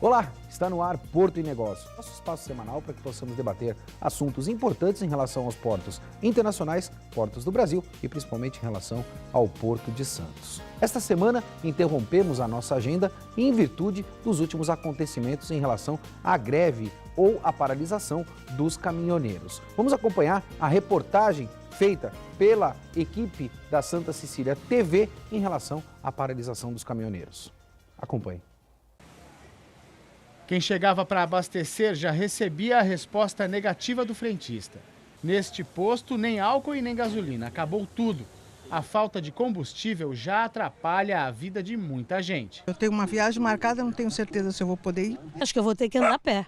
Olá, está no ar Porto e Negócios, nosso espaço semanal para que possamos debater assuntos importantes em relação aos portos internacionais, portos do Brasil e principalmente em relação ao Porto de Santos. Esta semana interrompemos a nossa agenda em virtude dos últimos acontecimentos em relação à greve ou à paralisação dos caminhoneiros. Vamos acompanhar a reportagem feita pela equipe da Santa Cecília TV em relação à paralisação dos caminhoneiros. Acompanhe. Quem chegava para abastecer já recebia a resposta negativa do frentista. Neste posto, nem álcool e nem gasolina, acabou tudo. A falta de combustível já atrapalha a vida de muita gente. Eu tenho uma viagem marcada, não tenho certeza se eu vou poder ir. Acho que eu vou ter que andar a pé.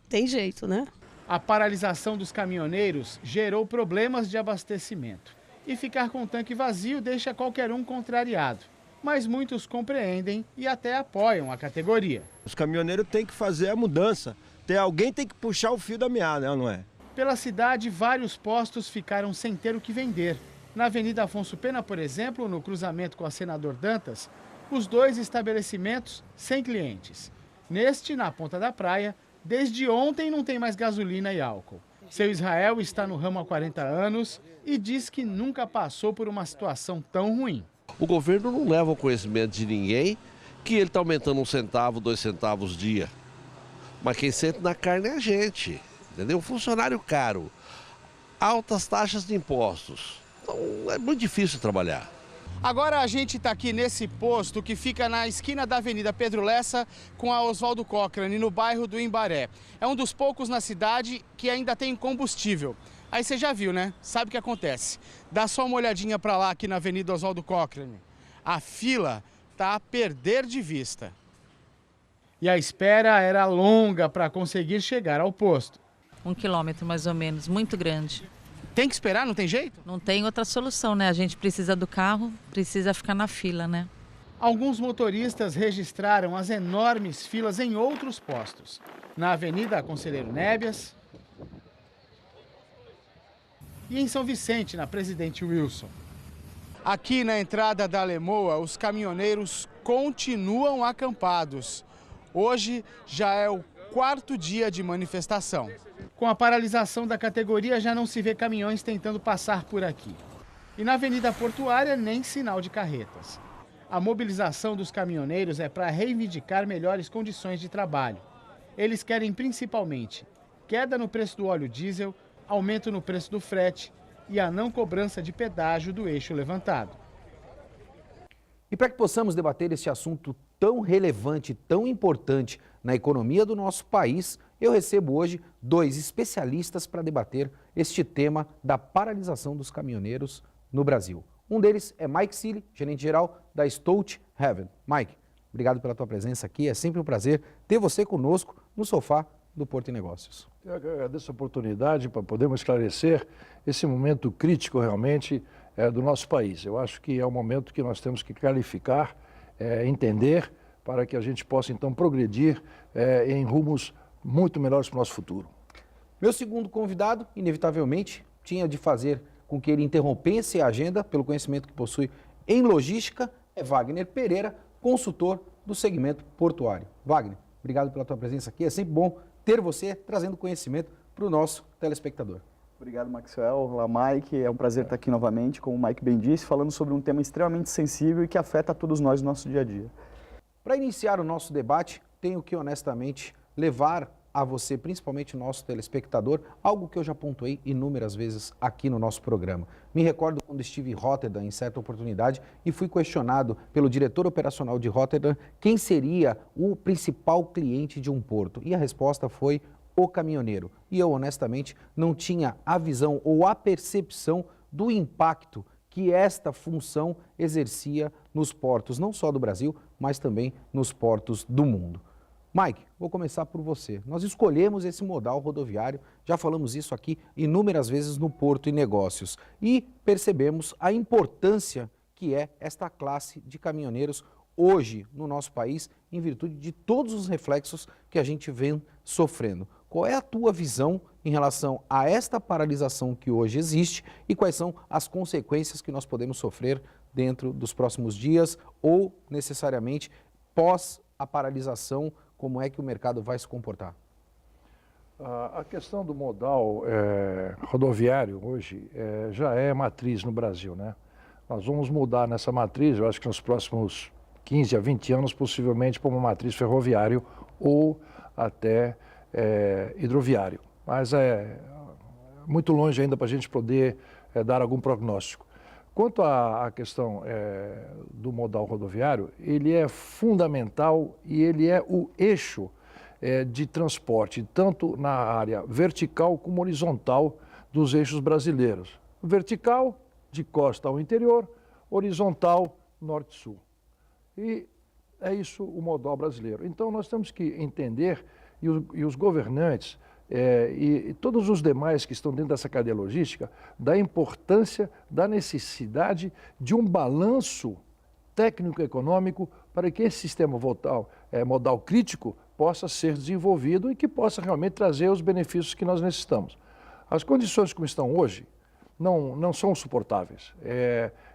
Tem jeito, né? A paralisação dos caminhoneiros gerou problemas de abastecimento. E ficar com o tanque vazio deixa qualquer um contrariado. Mas muitos compreendem e até apoiam a categoria. Os caminhoneiros têm que fazer a mudança. Alguém tem que puxar o fio da meada, não é? Pela cidade, vários postos ficaram sem ter o que vender. Na Avenida Afonso Pena, por exemplo, no cruzamento com a Senador Dantas, os dois estabelecimentos sem clientes. Neste, na Ponta da Praia, desde ontem não tem mais gasolina e álcool. Seu Israel está no ramo há 40 anos e diz que nunca passou por uma situação tão ruim. O governo não leva ao conhecimento de ninguém que ele está aumentando 1 centavo, 2 centavos dia. Mas quem sente na carne é a gente, entendeu? Funcionário caro, altas taxas de impostos. Então é muito difícil trabalhar. Agora a gente está aqui nesse posto que fica na esquina da Avenida Pedro Lessa com a Oswaldo Cochrane, no bairro do Imbaré. É um dos poucos na cidade que ainda tem combustível. Aí você já viu, né? Sabe o que acontece. Dá só uma olhadinha para lá aqui na Avenida Oswaldo Cochrane. A fila tá a perder de vista. E a espera era longa para conseguir chegar ao posto. 1 quilômetro mais ou menos, muito grande. Tem que esperar, não tem jeito? Não tem outra solução, né? A gente precisa do carro, precisa ficar na fila, né? Alguns motoristas registraram as enormes filas em outros postos. Na Avenida Conselheiro Nébias e em São Vicente, na Presidente Wilson. Aqui na entrada da Lemoa, os caminhoneiros continuam acampados. Hoje já é o 4º dia de manifestação. Com a paralisação da categoria, já não se vê caminhões tentando passar por aqui. E na Avenida Portuária, nem sinal de carretas. A mobilização dos caminhoneiros é para reivindicar melhores condições de trabalho. Eles querem principalmente queda no preço do óleo diesel, aumento no preço do frete e a não cobrança de pedágio do eixo levantado. E para que possamos debater esse assunto tão relevante, tão importante na economia do nosso país, eu recebo hoje 2 especialistas para debater este tema da paralisação dos caminhoneiros no Brasil. Um deles é Mike Seely, gerente-geral da Stolthaven. Mike, obrigado pela tua presença aqui, é sempre um prazer ter você conosco no sofá do Porto e Negócios. Eu agradeço a oportunidade para podermos esclarecer esse momento crítico realmente do nosso país. Eu acho que é um momento que nós temos que qualificar, entender, para que a gente possa então progredir em rumos muito melhores para o nosso futuro. Meu segundo convidado, inevitavelmente, tinha de fazer com que ele interrompesse a agenda pelo conhecimento que possui em logística, é Wagner Pereira, consultor do segmento portuário. Wagner, obrigado pela tua presença aqui, é sempre bom ter você trazendo conhecimento para o nosso telespectador. Obrigado, Maxwell. Olá, Mike. É um prazer estar aqui novamente, como o Mike bem disse, falando sobre um tema extremamente sensível e que afeta a todos nós no nosso dia a dia. Para iniciar o nosso debate, tenho que honestamente levar a você, principalmente o nosso telespectador, algo que eu já pontuei inúmeras vezes aqui no nosso programa. Me recordo quando estive em Rotterdam em certa oportunidade e fui questionado pelo diretor operacional de Rotterdam quem seria o principal cliente de um porto. E a resposta foi o caminhoneiro. E eu, honestamente, não tinha a visão ou a percepção do impacto que esta função exercia nos portos, não só do Brasil, mas também nos portos do mundo. Mike, vou começar por você. Nós escolhemos esse modal rodoviário, já falamos isso aqui inúmeras vezes no Porto e Negócios, e percebemos a importância que é esta classe de caminhoneiros hoje no nosso país, em virtude de todos os reflexos que a gente vem sofrendo. Qual é a tua visão em relação a esta paralisação que hoje existe e quais são as consequências que nós podemos sofrer dentro dos próximos dias ou necessariamente pós a paralisação como é que o mercado vai se comportar? A questão do modal rodoviário hoje já é matriz no Brasil, né? Nós vamos mudar nessa matriz, eu acho que nos próximos 15 a 20 anos, possivelmente para uma matriz ferroviário ou até hidroviário. Mas é muito longe ainda para a gente poder dar algum prognóstico. Quanto à questão do modal rodoviário, ele é fundamental e ele é o eixo de transporte, tanto na área vertical como horizontal dos eixos brasileiros. Vertical, de costa ao interior, horizontal, norte-sul. E é isso o modal brasileiro. Então nós temos que entender, e os governantes e todos os demais que estão dentro dessa cadeia logística, da importância, da necessidade de um balanço técnico-econômico para que esse sistema modal crítico possa ser desenvolvido e que possa realmente trazer os benefícios que nós necessitamos. As condições como estão hoje não são suportáveis.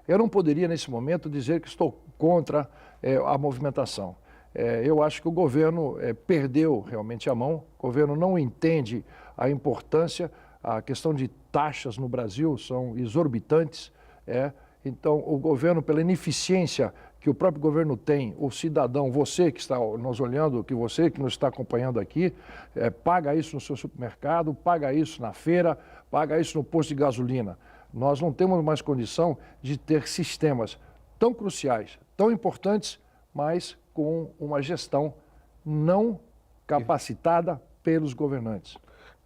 Eu não poderia, nesse momento, dizer que estou contra a movimentação. Eu acho que o governo perdeu realmente a mão, o governo não entende a importância, a questão de taxas no Brasil são exorbitantes, então o governo, pela ineficiência que o próprio governo tem, o cidadão, você que está nos olhando, você que nos está acompanhando aqui, paga isso no seu supermercado, paga isso na feira, paga isso no posto de gasolina. Nós não temos mais condição de ter sistemas tão cruciais, tão importantes, mas com uma gestão não capacitada pelos governantes.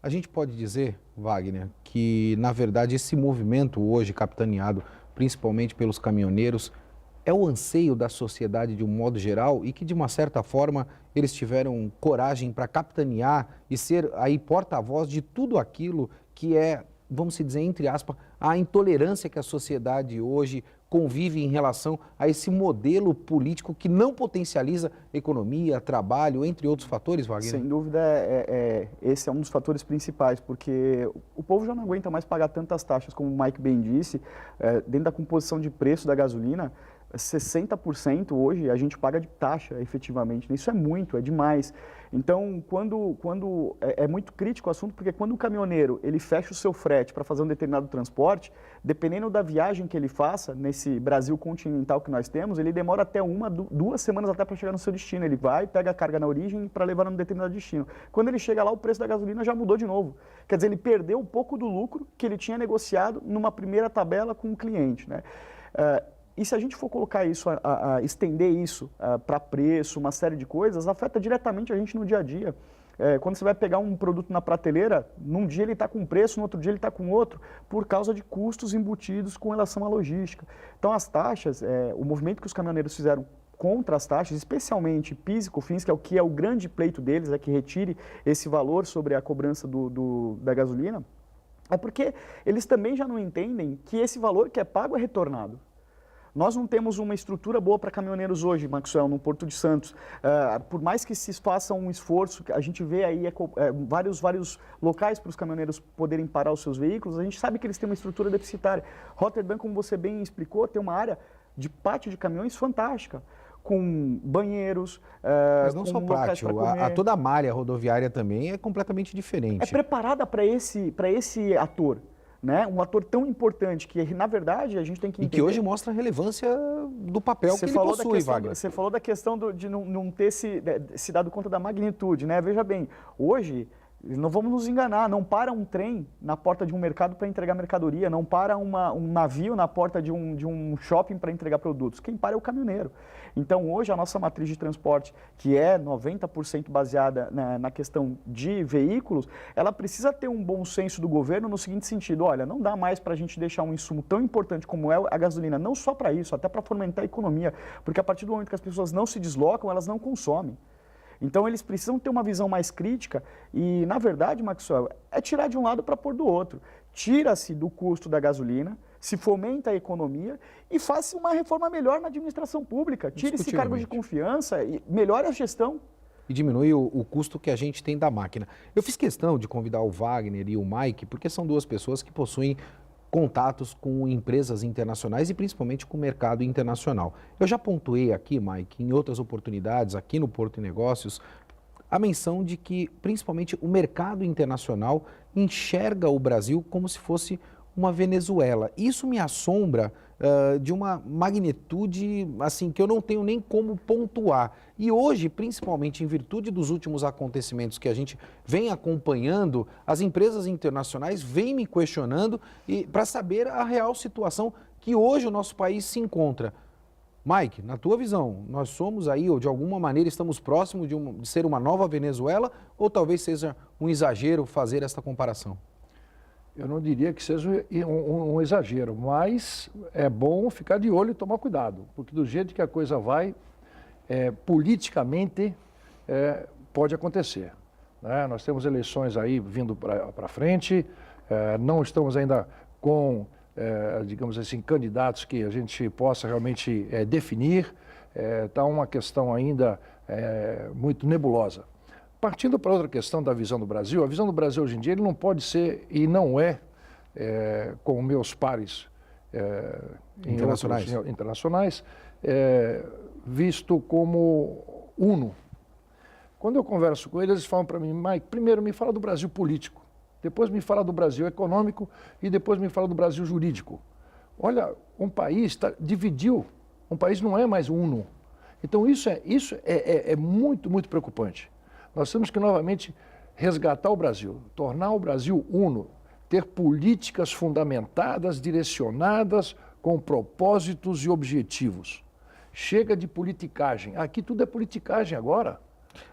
A gente pode dizer, Wagner, que na verdade esse movimento hoje capitaneado principalmente pelos caminhoneiros é o anseio da sociedade de um modo geral e que de uma certa forma eles tiveram coragem para capitanear e ser aí porta-voz de tudo aquilo que é, vamos dizer, entre aspas, a intolerância que a sociedade hoje convive em relação a esse modelo político que não potencializa economia, trabalho, entre outros fatores, Wagner? Sem dúvida, esse é um dos fatores principais, porque o povo já não aguenta mais pagar tantas taxas, como o Mike bem disse, dentro da composição de preço da gasolina, 60% hoje a gente paga de taxa, efetivamente. Isso é muito, é demais. Então, quando é muito crítico o assunto, porque quando o caminhoneiro ele fecha o seu frete para fazer um determinado transporte, dependendo da viagem que ele faça, nesse Brasil continental que nós temos, ele demora até 2 semanas até para chegar no seu destino. Ele vai, pega a carga na origem para levar num determinado destino. Quando ele chega lá, o preço da gasolina já mudou de novo. Quer dizer, ele perdeu um pouco do lucro que ele tinha negociado numa primeira tabela com o cliente, né? E se a gente for colocar isso, estender isso para preço, uma série de coisas, afeta diretamente a gente no dia a dia. Quando você vai pegar um produto na prateleira, num dia ele está com um preço, no outro dia ele está com outro, por causa de custos embutidos com relação à logística. Então as taxas, o movimento que os caminhoneiros fizeram contra as taxas, especialmente PIS e COFINS, que é o grande pleito deles, que retire esse valor sobre a cobrança da gasolina, é porque eles também já não entendem que esse valor que é pago é retornado. Nós não temos uma estrutura boa para caminhoneiros hoje, Maxwell, no Porto de Santos. Por mais que se faça um esforço, a gente vê aí vários locais para os caminhoneiros poderem parar os seus veículos, a gente sabe que eles têm uma estrutura deficitária. Rotterdam, como você bem explicou, tem uma área de pátio de caminhões fantástica, com banheiros, mas não só pátio, toda a malha rodoviária também é completamente diferente. É preparada para esse ator. Né? Um ator tão importante que, na verdade, a gente tem que entender... E que hoje mostra a relevância do papel que ele possui, Wagner. Você falou da questão de não ter se dado conta da magnitude, né? Veja bem, hoje, não vamos nos enganar, não para um trem na porta de um mercado para entregar mercadoria, não para um navio na porta de um shopping para entregar produtos. Quem para é o caminhoneiro. Então, hoje, a nossa matriz de transporte, que é 90% baseada na questão de veículos, ela precisa ter um bom senso do governo no seguinte sentido: olha, não dá mais para a gente deixar um insumo tão importante como é a gasolina, não só para isso, até para fomentar a economia, porque a partir do momento que as pessoas não se deslocam, elas não consomem. Então, eles precisam ter uma visão mais crítica e, na verdade, Maxwell, é tirar de um lado para pôr do outro. Tira-se do custo da gasolina, se fomenta a economia e faça uma reforma melhor na administração pública. Tire esse cargo de confiança e melhore a gestão. E diminui o custo que a gente tem da máquina. Eu fiz questão de convidar o Wagner e o Mike, porque são duas pessoas que possuem contatos com empresas internacionais e principalmente com o mercado internacional. Eu já pontuei aqui, Mike, em outras oportunidades, aqui no Porto e Negócios, a menção de que, principalmente, o mercado internacional enxerga o Brasil como se fosse uma Venezuela. Isso me assombra de uma magnitude assim que eu não tenho nem como pontuar. E hoje, principalmente em virtude dos últimos acontecimentos que a gente vem acompanhando, as empresas internacionais vêm me questionando para saber a real situação que hoje o nosso país se encontra. Mike, na tua visão, nós somos aí, ou de alguma maneira estamos próximos de ser uma nova Venezuela, ou talvez seja um exagero fazer esta comparação? Eu não diria que seja um exagero, mas é bom ficar de olho e tomar cuidado, porque do jeito que a coisa vai, politicamente pode acontecer, né? Nós temos eleições aí vindo para frente, não estamos ainda com, digamos assim, candidatos que a gente possa realmente definir, está uma questão ainda muito nebulosa. Partindo para outra questão da visão do Brasil, a visão do Brasil hoje em dia ele não pode ser e não como meus pares internacionais, visto como uno. Quando eu converso com eles falam para mim, Mike, primeiro me fala do Brasil político, depois me fala do Brasil econômico e depois me fala do Brasil jurídico. Olha, um país dividiu, um país não é mais uno. Então isso é muito, muito preocupante. Nós temos que novamente resgatar o Brasil, tornar o Brasil uno, ter políticas fundamentadas, direcionadas, com propósitos e objetivos. Chega de politicagem. Aqui tudo é politicagem agora.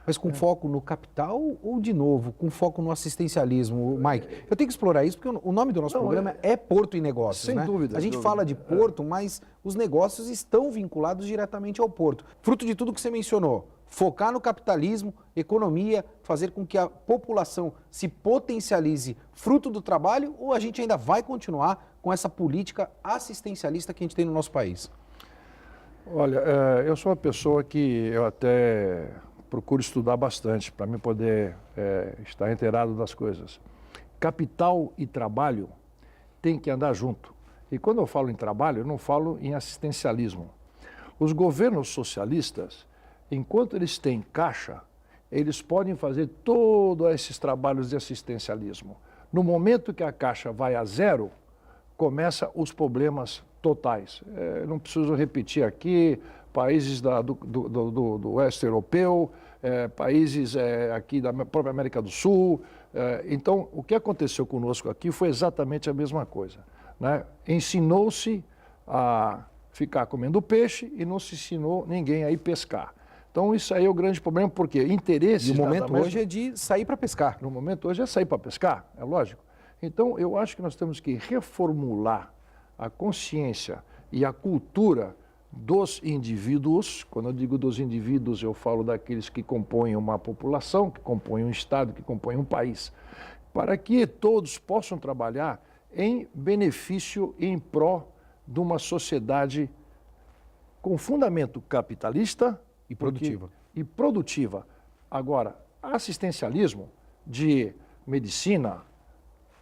Mas com foco no capital ou, de novo, com foco no assistencialismo, Mike? Eu tenho que explorar isso porque o nome do nosso programa é Porto e Negócios, sem né? dúvida. A gente fala de porto, mas os negócios estão vinculados diretamente ao porto. Fruto de tudo que você mencionou, focar no capitalismo, economia, fazer com que a população se potencialize fruto do trabalho, ou a gente ainda vai continuar com essa política assistencialista que a gente tem no nosso país? Olha, eu sou uma pessoa que eu até procuro estudar bastante para mim poder estar inteirado das coisas. Capital e trabalho têm que andar junto. E quando eu falo em trabalho, eu não falo em assistencialismo. Os governos socialistas, enquanto eles têm caixa, eles podem fazer todos esses trabalhos de assistencialismo. No momento que a caixa vai a zero, começam os problemas totais. Não preciso repetir aqui, países do oeste europeu, países aqui da própria América do Sul. Então, o que aconteceu conosco aqui foi exatamente a mesma coisa, né? Ensinou-se a ficar comendo peixe e não se ensinou ninguém a ir pescar. Então, isso aí é o grande problema, porque interesses... E o momento hoje é de sair para pescar. No momento hoje é sair para pescar, é lógico. Então, eu acho que nós temos que reformular a consciência e a cultura dos indivíduos. Quando eu digo dos indivíduos, eu falo daqueles que compõem uma população, que compõem um Estado, que compõem um país, para que todos possam trabalhar em benefício e em pró de uma sociedade com fundamento capitalista e produtiva. E produtiva. Agora, assistencialismo de medicina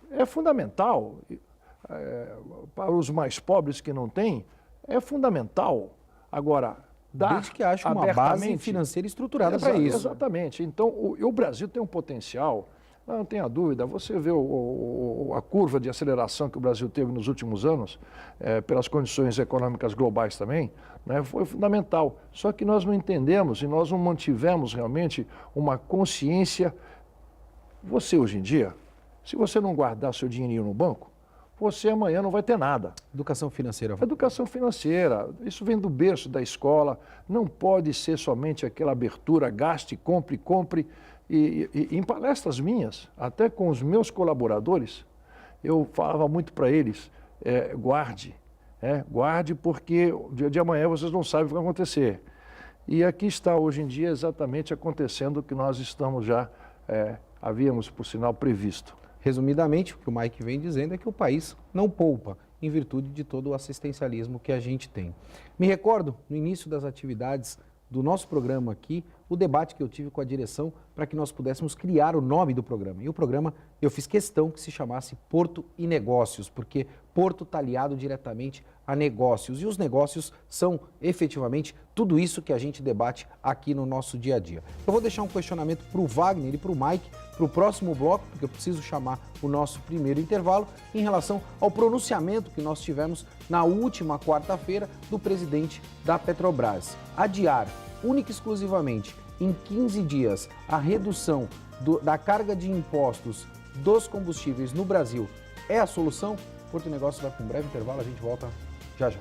é fundamental. Para os mais pobres que não têm, é fundamental. Agora, desde que haja uma base financeira estruturada para isso. Exatamente. Então, o Brasil tem um potencial, não tenha dúvida. Você vê a curva de aceleração que o Brasil teve nos últimos anos, pelas condições econômicas globais também, né, foi fundamental. Só que nós não entendemos e nós não mantivemos realmente uma consciência. Você, hoje em dia, se você não guardar seu dinheirinho no banco, você amanhã não vai ter nada. Educação financeira. Educação financeira, isso vem do berço da escola, não pode ser somente aquela abertura, gaste, compre. E em palestras minhas, até com os meus colaboradores, eu falava muito para eles, guarde porque o dia de amanhã vocês não sabem o que vai acontecer. E aqui está hoje em dia exatamente acontecendo o que nós estamos já, havíamos por sinal previsto. Resumidamente, o que o Mike vem dizendo é que o país não poupa, em virtude de todo o assistencialismo que a gente tem. Me recordo, no início das atividades do nosso programa aqui, o debate que eu tive com a direção para que nós pudéssemos criar o nome do programa. E o programa, eu fiz questão que se chamasse Porto e Negócios, porque Porto está aliado diretamente a negócios. E os negócios são, efetivamente, tudo isso que a gente debate aqui no nosso dia a dia. Eu vou deixar um questionamento para o Wagner e para o Mike, para o próximo bloco, porque eu preciso chamar o nosso primeiro intervalo, em relação ao pronunciamento que nós tivemos na última quarta-feira do presidente da Petrobras. Adiar, única e exclusivamente, em 15 dias, a redução da carga de impostos dos combustíveis no Brasil é a solução? Porto e Negócios vai para um breve intervalo, a gente volta já já.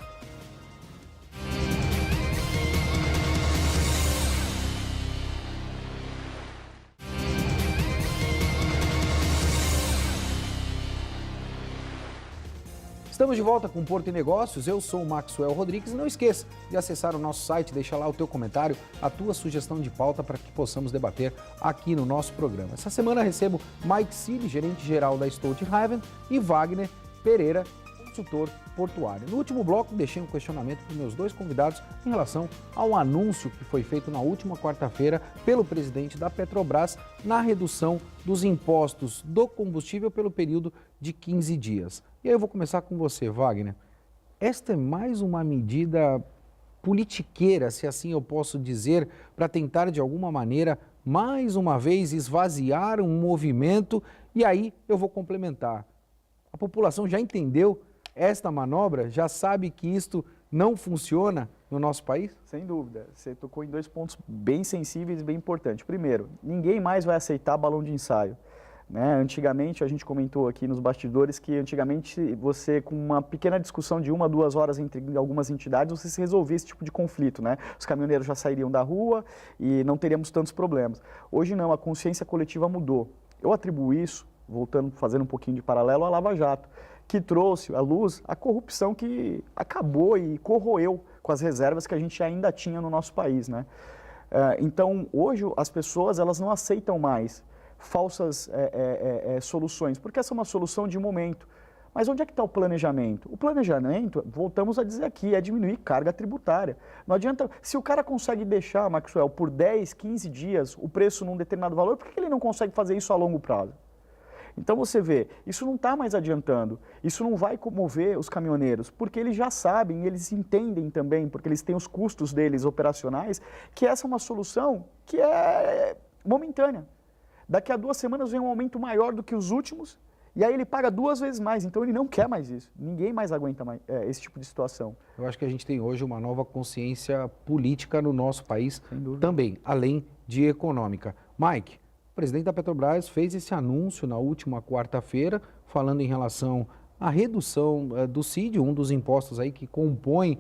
Estamos de volta com Porto e Negócios, eu sou o Maxwell Rodrigues e não esqueça de acessar o nosso site, deixar lá o teu comentário, a tua sugestão de pauta para que possamos debater aqui no nosso programa. Essa semana recebo Mike Cili, gerente-geral da Stolthaven, e Wagner Pereira, consultor portuário. No último bloco, deixei um questionamento para os meus dois convidados em relação ao anúncio que foi feito na última quarta-feira pelo presidente da Petrobras na redução dos impostos do combustível pelo período de 15 dias. E aí eu vou começar com você, Wagner. Esta é mais uma medida politiqueira, se assim eu posso dizer, para tentar de alguma maneira, mais uma vez, esvaziar um movimento. E aí eu vou complementar. A população já entendeu esta manobra? Já sabe que isto não funciona no nosso país? Sem dúvida. Você tocou em dois pontos bem sensíveis e bem importantes. Primeiro, ninguém mais vai aceitar balão de ensaio. Né? Antigamente, a gente comentou aqui nos bastidores que antigamente você, com uma pequena discussão de 1 a 2 horas entre algumas entidades, você se resolvia esse tipo de conflito. Né? Os caminhoneiros já sairiam da rua e não teríamos tantos problemas. Hoje não, a consciência coletiva mudou. Eu atribuo isso, voltando, fazendo um pouquinho de paralelo, à Lava Jato, que trouxe à luz a corrupção que acabou e corroeu com as reservas que a gente ainda tinha no nosso país. Né? Então, hoje as pessoas elas não aceitam mais falsas soluções, porque essa é uma solução de momento. Mas onde é que está o planejamento? O planejamento, voltamos a dizer aqui, é diminuir carga tributária. Não adianta, se o cara consegue deixar, Maxwell, por 10, 15 dias o preço num determinado valor, por que ele não consegue fazer isso a longo prazo? Então você vê, isso não está mais adiantando, isso não vai comover os caminhoneiros, porque eles já sabem, eles entendem também, porque eles têm os custos deles operacionais, que essa é uma solução que é momentânea. Daqui a 2 semanas vem um aumento maior do que os últimos, e aí ele paga 2 vezes mais, então ele não quer mais isso. Ninguém mais aguenta mais, esse tipo de situação. Eu acho que a gente tem hoje uma nova consciência política no nosso país também, além de econômica. Mike, o presidente da Petrobras fez esse anúncio na última quarta-feira, falando em relação à redução do CID, um dos impostos aí que compõe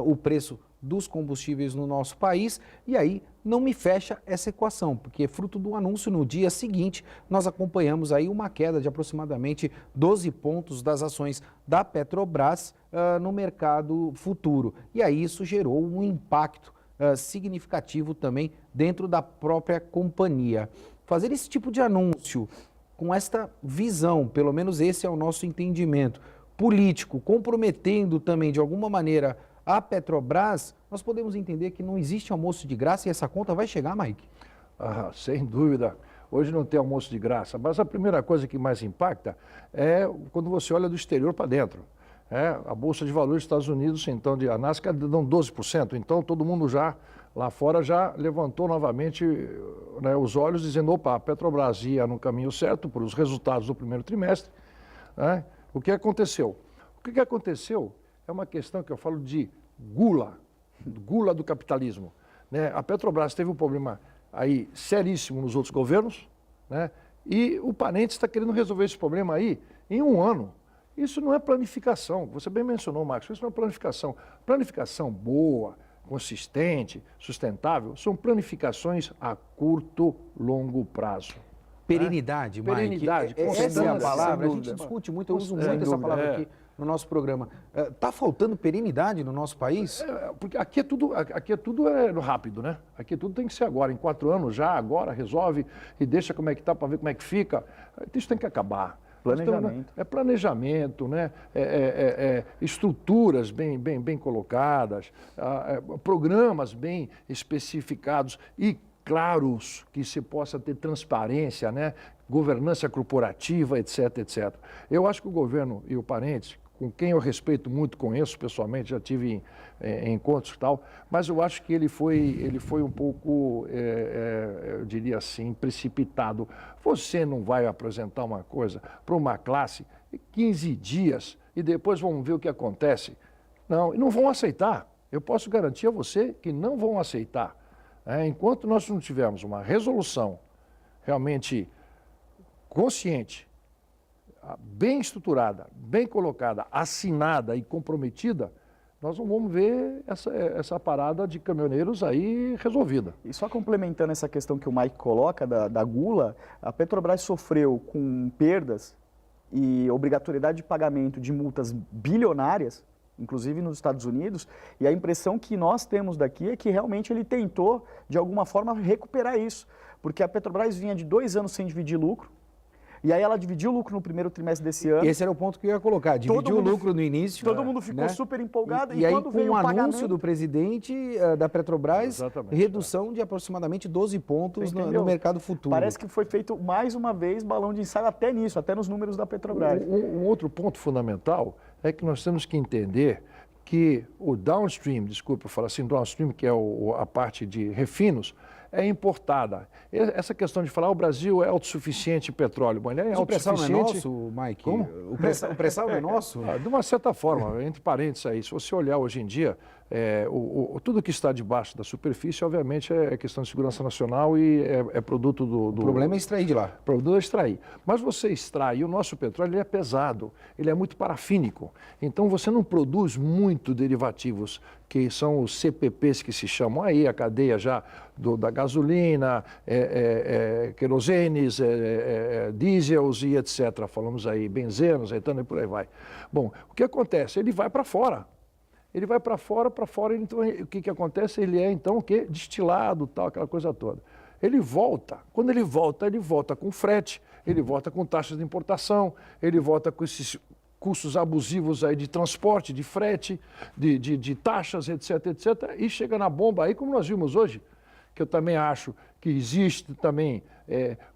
o preço dos combustíveis no nosso país, e aí não me fecha essa equação, porque fruto do anúncio no dia seguinte, nós acompanhamos aí uma queda de aproximadamente 12 pontos das ações da Petrobras no mercado futuro. E aí isso gerou um impacto significativo também dentro da própria companhia. Fazer esse tipo de anúncio com esta visão, pelo menos esse é o nosso entendimento, político, comprometendo também de alguma maneira a Petrobras, nós podemos entender que não existe almoço de graça e essa conta vai chegar, Mike? Sem dúvida. Hoje não tem almoço de graça, mas a primeira coisa que mais impacta é quando você olha do exterior para dentro. A Bolsa de Valores dos Estados Unidos, então, a Nasdaq dão 12%, então todo mundo já, lá fora, já levantou novamente os olhos dizendo, opa, a Petrobras ia no caminho certo por os resultados do primeiro trimestre. O que aconteceu? O que aconteceu é uma questão que eu falo de gula do capitalismo. A Petrobras teve um problema aí seríssimo nos outros governos, e o Parentes está querendo resolver esse problema aí em 1 ano. Isso não é planificação, você bem mencionou, Marcos, isso não é planificação. Planificação boa, consistente, sustentável, são planificações a curto, longo prazo. Perenidade, Mike. Perenidade, essa é a palavra, a gente discute muito, eu uso muito essa palavra aqui no nosso programa. Está faltando perenidade no nosso país? Porque aqui é tudo rápido, né? Aqui tudo tem que ser agora, em 4 anos já, agora, resolve e deixa como é que está para ver como é que fica. Isso tem que acabar. Planejamento. É planejamento, né? Estruturas bem colocadas, programas bem especificados e claros, que se possa ter transparência, né? Governança corporativa, etc, etc. Eu acho que o governo e o Parentes, com quem eu respeito muito, conheço pessoalmente, já tive em encontros e tal, mas eu acho que ele foi um pouco, eu diria assim, precipitado. Você não vai apresentar uma coisa para uma classe 15 dias e depois vamos ver o que acontece. Não, e não vão aceitar. Eu posso garantir a você que não vão aceitar. Enquanto nós não tivermos uma resolução realmente consciente, bem estruturada, bem colocada, assinada e comprometida, nós não vamos ver essa parada de caminhoneiros aí resolvida. E só complementando essa questão que o Mike coloca da gula, a Petrobras sofreu com perdas e obrigatoriedade de pagamento de multas bilionárias, inclusive nos Estados Unidos, e a impressão que nós temos daqui é que realmente ele tentou, de alguma forma, recuperar isso, porque a Petrobras vinha de 2 anos sem dividir lucro, e aí ela dividiu o lucro no primeiro trimestre desse ano. Esse era o ponto que eu ia colocar, dividiu o lucro no início. Todo mundo ficou né? super empolgado, e aí, quando com veio o pagamento, anúncio do presidente da Petrobras, Exatamente, redução de aproximadamente 12 pontos no mercado futuro. Parece que foi feito, mais uma vez, balão de ensaio até nisso, até nos números da Petrobras. Um outro ponto fundamental é que nós temos que entender que o downstream, desculpa eu falar assim, downstream, que é a parte de refinos, é importada. Essa questão de falar o Brasil é autossuficiente em petróleo, mas ele é autossuficiente... O pré-sal não é nosso, Mike? Como? O pré-sal não é nosso? De uma certa forma, entre parênteses aí, se você olhar hoje em dia, tudo que está debaixo da superfície, obviamente, é questão de segurança nacional e é produto do... O problema é extrair de lá. O problema é extrair. Mas você extrai, e o nosso petróleo ele é pesado, ele é muito parafínico. Então você não produz muito derivativos, que são os CPPs que se chamam aí, a cadeia já da gasolina, querosenes, diesels e etc. Falamos aí, benzenos, etano e por aí vai. Bom, o que acontece? Ele vai para fora. Ele vai para fora, então o que acontece? Ele é então o quê? Destilado, tal, aquela coisa toda. Ele volta, quando ele volta com frete, ele volta com taxas de importação, ele volta com esses custos abusivos aí de transporte, de frete, de taxas, etc, etc, e chega na bomba aí, como nós vimos hoje, que eu também acho que existe também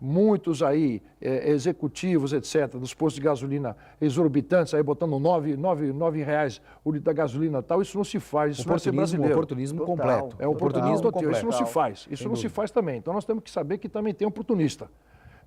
muitos aí executivos, etc, dos postos de gasolina exorbitantes, aí botando R$9 o litro da gasolina e tal, isso não se faz, isso não é ser brasileiro. Oportunismo completo. É oportunismo total, isso não se total. faz, isso não se faz também. Então nós temos que saber que também tem oportunista.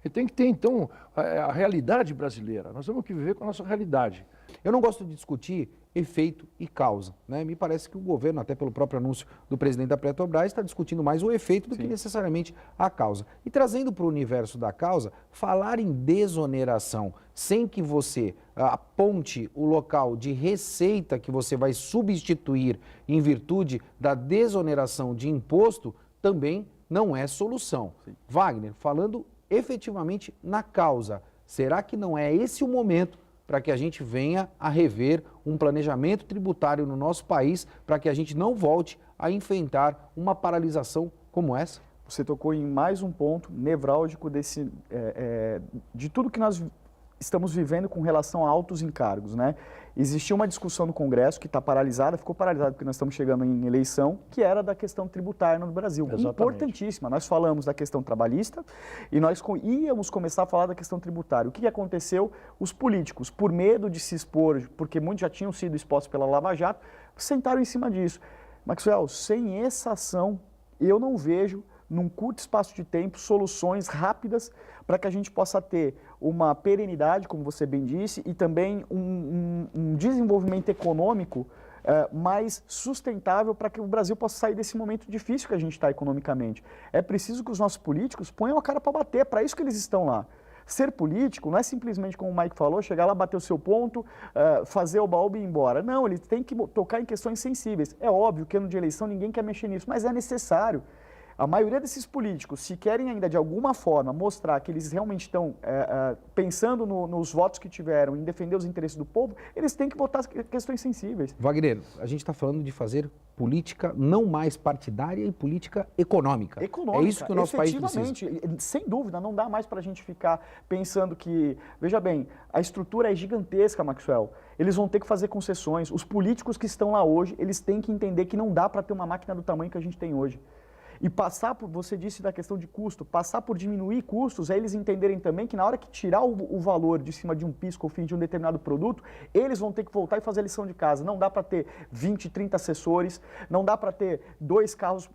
E tem que ter, então, a realidade brasileira. Nós temos que viver com a nossa realidade. Eu não gosto de discutir efeito e causa, né? Me parece que o governo, até pelo próprio anúncio do presidente da Petrobras, está discutindo mais o efeito do que necessariamente a causa. E trazendo para o universo da causa, falar em desoneração sem que você aponte o local de receita que você vai substituir em virtude da desoneração de imposto, também não é solução. Wagner, falando efetivamente na causa, será que não é esse o momento para que a gente venha a rever um planejamento tributário no nosso país, para que a gente não volte a enfrentar uma paralisação como essa? Você tocou em mais um ponto nevrálgico de tudo que nós estamos vivendo com relação a altos encargos, né? Existia uma discussão no Congresso que está paralisada, ficou paralisada porque nós estamos chegando em eleição, que era da questão tributária no Brasil. Exatamente. Importantíssima. Nós falamos da questão trabalhista e nós íamos começar a falar da questão tributária. O que aconteceu? Os políticos, por medo de se expor, porque muitos já tinham sido expostos pela Lava Jato, sentaram em cima disso. Maxwell, sem essa ação, eu não vejo, num curto espaço de tempo, soluções rápidas para que a gente possa ter uma perenidade, como você bem disse, e também um desenvolvimento econômico mais sustentável para que o Brasil possa sair desse momento difícil que a gente está economicamente. É preciso que os nossos políticos ponham a cara para bater, para isso que eles estão lá. Ser político não é simplesmente, como o Mike falou, chegar lá, bater o seu ponto, fazer o baú e ir embora. Não, ele tem que tocar em questões sensíveis. É óbvio que ano de eleição ninguém quer mexer nisso, mas é necessário. A maioria desses políticos, se querem ainda de alguma forma mostrar que eles realmente estão pensando nos votos que tiveram, em defender os interesses do povo, eles têm que botar questões sensíveis. Wagner, a gente está falando de fazer política não mais partidária e política econômica. É isso que o nosso país precisa. Sem dúvida, não dá mais para a gente ficar pensando que... Veja bem, a estrutura é gigantesca, Maxwell. Eles vão ter que fazer concessões. Os políticos que estão lá hoje, eles têm que entender que não dá para ter uma máquina do tamanho que a gente tem hoje. E passar por, você disse da questão de custo, passar por diminuir custos, é eles entenderem também que na hora que tirar o valor de cima de um PIS, COFINS de um determinado produto, eles vão ter que voltar e fazer a lição de casa. Não dá para ter 20, 30 assessores, não dá para ter 2 carros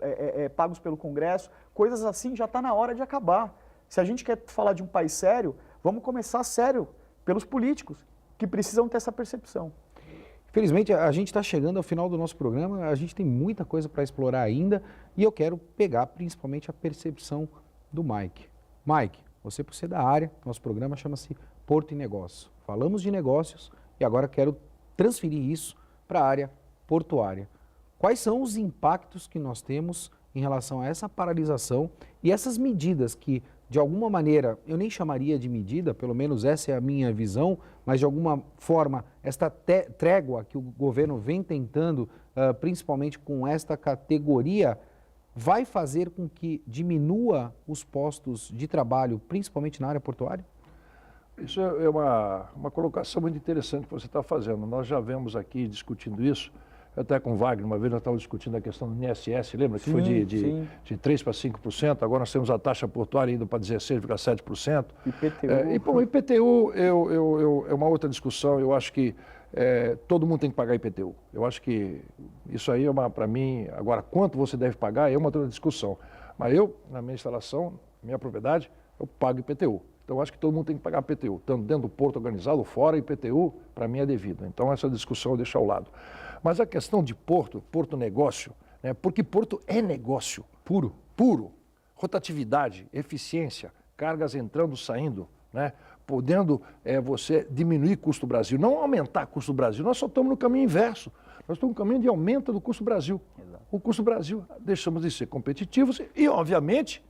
pagos pelo Congresso, coisas assim já está na hora de acabar. Se a gente quer falar de um país sério, vamos começar sério pelos políticos, que precisam ter essa percepção. Felizmente, a gente está chegando ao final do nosso programa, a gente tem muita coisa para explorar ainda e eu quero pegar principalmente a percepção do Mike. Mike, você por ser da área, nosso programa chama-se Porto e Negócio. Falamos de negócios e agora quero transferir isso para a área portuária. Quais são os impactos que nós temos em relação a essa paralisação e essas medidas que, de alguma maneira, eu nem chamaria de medida, pelo menos essa é a minha visão, mas de alguma forma, esta trégua que o governo vem tentando, principalmente com esta categoria, vai fazer com que diminua os postos de trabalho, principalmente na área portuária? Isso é uma colocação muito interessante que você está fazendo. Nós já vemos aqui discutindo isso, até com o Wagner, uma vez nós estávamos discutindo a questão do INSS, lembra que foi de 3% para 5%, agora nós temos a taxa portuária indo para 16,7%. IPTU. IPTU é uma outra discussão, eu acho que todo mundo tem que pagar IPTU. Eu acho que isso aí é para mim, agora quanto você deve pagar é uma outra discussão. Mas eu, na minha instalação, minha propriedade, eu pago IPTU. Então, eu acho que todo mundo tem que pagar IPTU, tanto dentro do porto organizado ou fora, IPTU, para mim é devido. Então, essa discussão eu deixo ao lado. Mas a questão de porto negócio, né, porque porto é negócio puro, rotatividade, eficiência, cargas entrando, saindo, né, podendo você diminuir custo do Brasil, não aumentar custo do Brasil. Nós só estamos no caminho inverso, nós estamos no caminho de aumento do custo do Brasil. Exato. O custo do Brasil, deixamos de ser competitivos e, obviamente,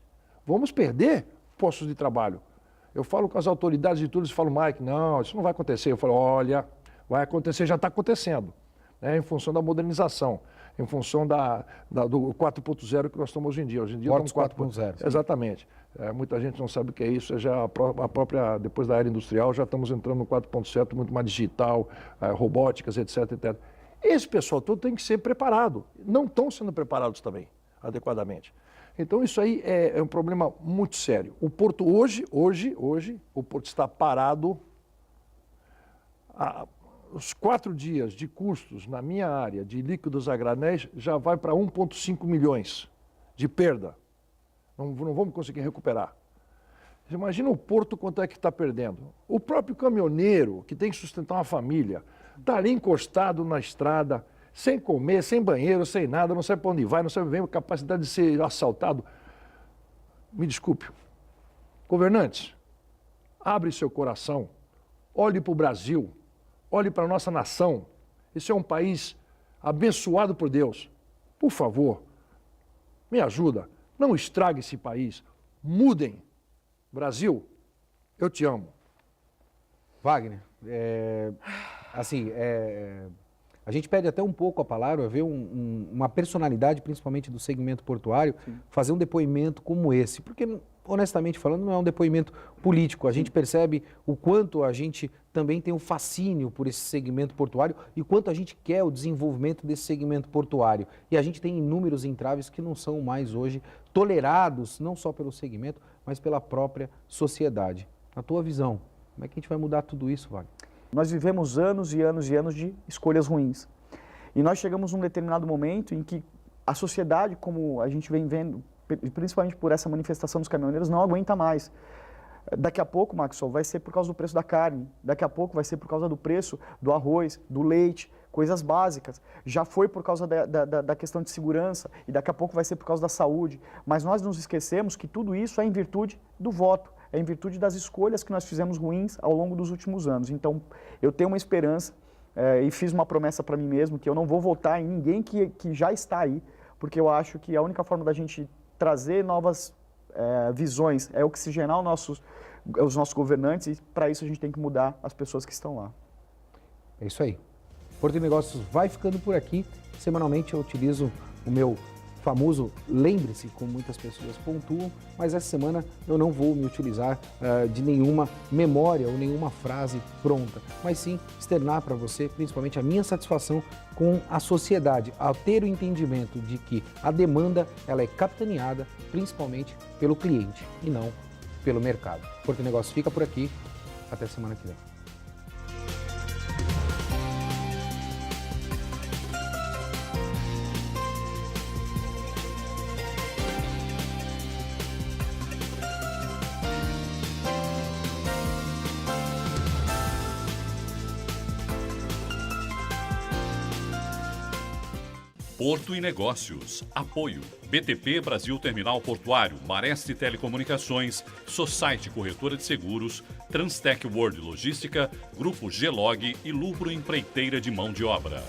vamos perder postos de trabalho. Eu falo com as autoridades de tudo, eles falam, Mike, não, isso não vai acontecer. Eu falo, olha, vai acontecer, já está acontecendo. Em função da modernização, em função do 4.0 que nós estamos hoje em dia. Hoje em dia estamos 4.0. Exatamente. Muita gente não sabe o que é isso, já a própria, depois da era industrial, já estamos entrando no 4.7, muito mais digital, robóticas, etc, etc. Esse pessoal todo tem que ser preparado. Não estão sendo preparados também, adequadamente. Então isso aí é um problema muito sério. O porto hoje, o porto está parado. Os 4 dias de custos na minha área de líquidos a granéis já vai para 1,5 milhões de perda. Não vamos conseguir recuperar. Você imagina o porto quanto é que está perdendo. O próprio caminhoneiro, que tem que sustentar uma família, está ali encostado na estrada, sem comer, sem banheiro, sem nada, não sabe para onde vai, não sabe bem a capacidade de ser assaltado. Me desculpe. Governantes, abre seu coração, olhe para o Brasil, olhe para a nossa nação. Esse é um país abençoado por Deus. Por favor, me ajuda. Não estrague esse país. Mudem. Brasil, eu te amo. Wagner, a gente pede até um pouco a palavra, ver uma personalidade, principalmente do segmento portuário, fazer um depoimento como esse. Porque, honestamente falando, não é um depoimento político. A gente percebe o quanto a gente também tem um fascínio por esse segmento portuário e o quanto a gente quer o desenvolvimento desse segmento portuário. E a gente tem inúmeros entraves que não são mais hoje tolerados, não só pelo segmento, mas pela própria sociedade. Na tua visão, como é que a gente vai mudar tudo isso, Wagner? Nós vivemos anos e anos e anos de escolhas ruins. E nós chegamos num determinado momento em que a sociedade, como a gente vem vendo, principalmente por essa manifestação dos caminhoneiros, não aguenta mais. Daqui a pouco, Maxwell, vai ser por causa do preço da carne, daqui a pouco vai ser por causa do preço do arroz, do leite, coisas básicas. Já foi por causa da questão de segurança e daqui a pouco vai ser por causa da saúde. Mas nós nos esquecemos que tudo isso é em virtude do voto, é em virtude das escolhas que nós fizemos ruins ao longo dos últimos anos. Então, eu tenho uma esperança e fiz uma promessa para mim mesmo que eu não vou votar em ninguém que já está aí, porque eu acho que a única forma da gente trazer novas visões, é oxigenar os nossos governantes, e para isso a gente tem que mudar as pessoas que estão lá. É isso aí. Porto de Negócios vai ficando por aqui. Semanalmente eu utilizo o meu famoso lembre-se, como muitas pessoas pontuam, mas essa semana eu não vou me utilizar de nenhuma memória ou nenhuma frase pronta, mas sim externar para você, principalmente, a minha satisfação com a sociedade, ao ter o entendimento de que a demanda ela é capitaneada principalmente pelo cliente e não pelo mercado. Porto de Negócios fica por aqui. Até semana que vem. Porto e Negócios. Apoio. BTP Brasil Terminal Portuário, Mareste Telecomunicações, Society Corretora de Seguros, Transtec World Logística, Grupo G-Log e Lucro Empreiteira de Mão de Obra.